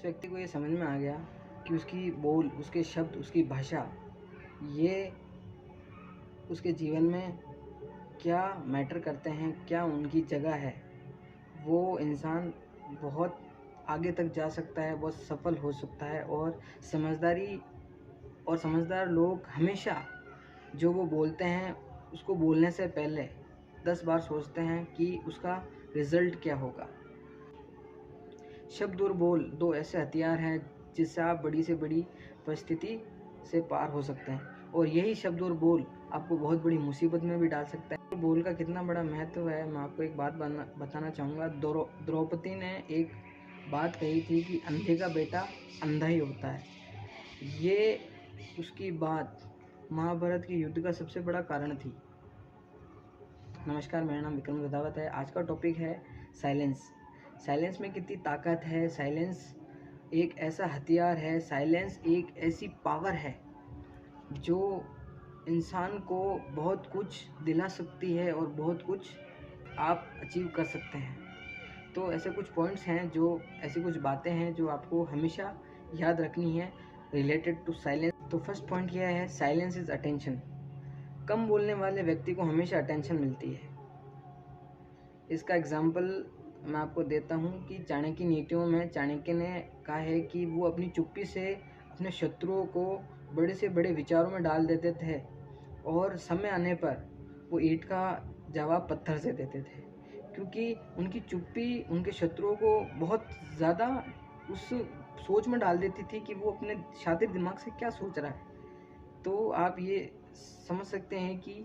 व्यक्ति को ये समझ में आ गया कि उसकी बोल, उसके शब्द, उसकी भाषा ये उसके जीवन में क्या मैटर करते हैं, क्या उनकी जगह है, वो इंसान बहुत आगे तक जा सकता है, बहुत सफल हो सकता है। और समझदार लोग हमेशा जो वो बोलते हैं उसको बोलने से पहले 10 बार सोचते हैं कि उसका रिज़ल्ट क्या होगा। शब्द और बोल दो ऐसे हथियार हैं जिससे आप बड़ी से बड़ी परिस्थिति से पार हो सकते हैं, और यही शब्द और बोल आपको बहुत बड़ी मुसीबत में भी डाल सकता है। बोल का कितना बड़ा महत्व है, मैं आपको एक बात बताना चाहूँगा। द्रौपदी ने एक बात कही थी कि अंधे का बेटा अंधा ही होता है। ये उसकी बात महाभारत के युद्ध का सबसे बड़ा कारण थी। नमस्कार, मेरा नाम विक्रम रंधावत है। आज का टॉपिक है साइलेंस। साइलेंस में कितनी ताकत है। साइलेंस एक ऐसा हथियार है, साइलेंस एक ऐसी पावर है जो इंसान को बहुत कुछ दिला सकती है और बहुत कुछ आप अचीव कर सकते हैं। तो ऐसे कुछ पॉइंट्स हैं, जो ऐसी कुछ बातें हैं जो आपको हमेशा याद रखनी है रिलेटेड टू साइलेंस। तो फर्स्ट पॉइंट यह है, साइलेंस इज़ अटेंशन। कम बोलने वाले व्यक्ति को हमेशा अटेंशन मिलती है। इसका एग्जाम्पल मैं आपको देता हूँ कि चाणक्य नीतियों में चाणक्य ने कहा है कि वो अपनी चुप्पी से अपने शत्रुओं को बड़े से बड़े विचारों में डाल देते थे, और समय आने पर वो ईंट का जवाब पत्थर से देते थे, क्योंकि उनकी चुप्पी उनके शत्रुओं को बहुत ज़्यादा उस सोच में डाल देती थी कि वो अपने शातिर दिमाग से क्या सोच रहा है। तो आप ये समझ सकते हैं कि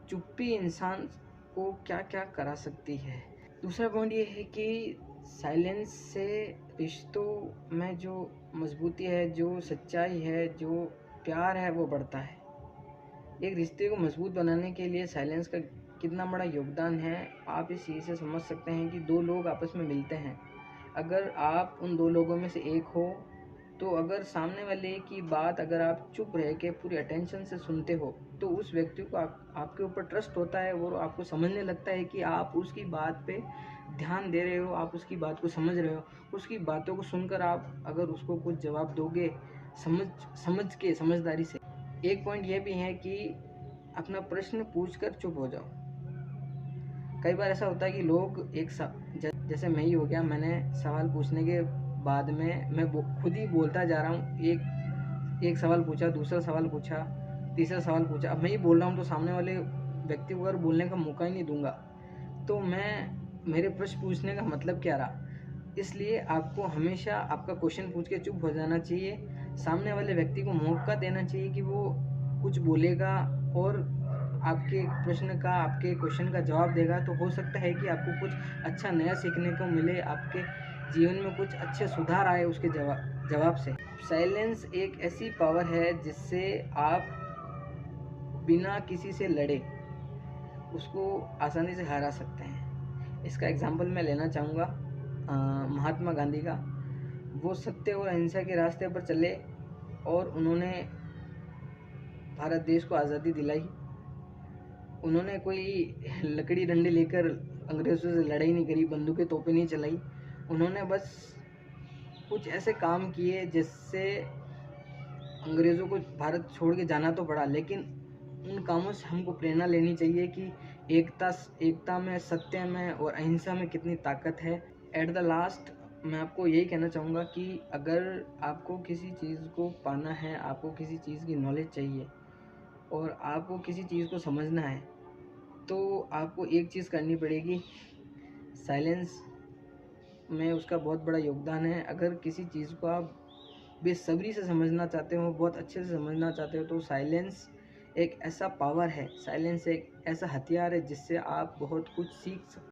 चुप्पी इंसान को क्या क्या करा सकती है। दूसरा पॉइंट ये है कि साइलेंस से रिश्तों में जो मजबूती है, जो सच्चाई है, जो प्यार है, वो बढ़ता है। एक रिश्ते को मजबूत बनाने के लिए साइलेंस का कितना बड़ा योगदान है, आप इस चीज़ से समझ सकते हैं कि दो लोग आपस में मिलते हैं। अगर आप उन दो लोगों में से एक हो, तो अगर सामने वाले की बात अगर आप चुप रह के पूरी अटेंशन से सुनते हो, तो उस व्यक्ति को आपके ऊपर ट्रस्ट होता है और आपको समझने लगता है कि आप उसकी बात पे ध्यान दे रहे हो, आप उसकी बात को समझ रहे हो। उसकी बातों को सुनकर आप अगर उसको कुछ जवाब दोगे समझ के, समझदारी से। एक पॉइंट ये भी है कि अपना प्रश्न पूछकर चुप हो जाओ। कई बार ऐसा होता है कि लोग जैसे मैं ही हो गया, मैंने सवाल पूछने के बाद में मैं खुद ही बोलता जा रहा हूँ। एक सवाल पूछा, दूसरा सवाल पूछा, तीसरा सवाल पूछा। अब मैं ही बोल रहा हूँ तो सामने वाले व्यक्ति को अगर बोलने का मौका ही नहीं दूंगा, तो मेरे प्रश्न पूछने का मतलब क्या रहा। इसलिए आपको हमेशा आपका क्वेश्चन पूछ के चुप हो जाना चाहिए। सामने वाले व्यक्ति को मौका देना चाहिए कि वो कुछ बोलेगा और आपके प्रश्न का, आपके क्वेश्चन का जवाब देगा। तो हो सकता है कि आपको कुछ अच्छा नया सीखने को मिले, आपके जीवन में कुछ अच्छे सुधार आए उसके जवाब से। साइलेंस एक ऐसी पावर है जिससे आप बिना किसी से लड़े उसको आसानी से हरा सकते हैं। इसका एग्जाम्पल मैं लेना चाहूँगा महात्मा गांधी का। वो सत्य और अहिंसा के रास्ते पर चले और उन्होंने भारत देश को आज़ादी दिलाई। उन्होंने कोई लकड़ी डंडे लेकर अंग्रेज़ों से लड़ाई नहीं करी, बंदूकें तोपें नहीं चलाई। उन्होंने बस कुछ ऐसे काम किए जिससे अंग्रेज़ों को भारत छोड़ के जाना तो पड़ा, लेकिन उन कामों से हमको प्रेरणा लेनी चाहिए कि एकता में, सत्य में और अहिंसा में कितनी ताकत है। एट द लास्ट मैं आपको यही कहना चाहूँगा कि अगर आपको किसी चीज़ को पाना है, आपको किसी चीज़ की नॉलेज चाहिए और आपको किसी चीज़ को समझना है, तो आपको एक चीज़ करनी पड़ेगी। साइलेंस में उसका बहुत बड़ा योगदान है। अगर किसी चीज़ को आप बेसब्री से समझना चाहते हो, बहुत अच्छे से समझना चाहते हो, तो साइलेंस एक ऐसा पावर है, साइलेंस एक ऐसा हथियार है जिससे आप बहुत कुछ सीख सकते हो।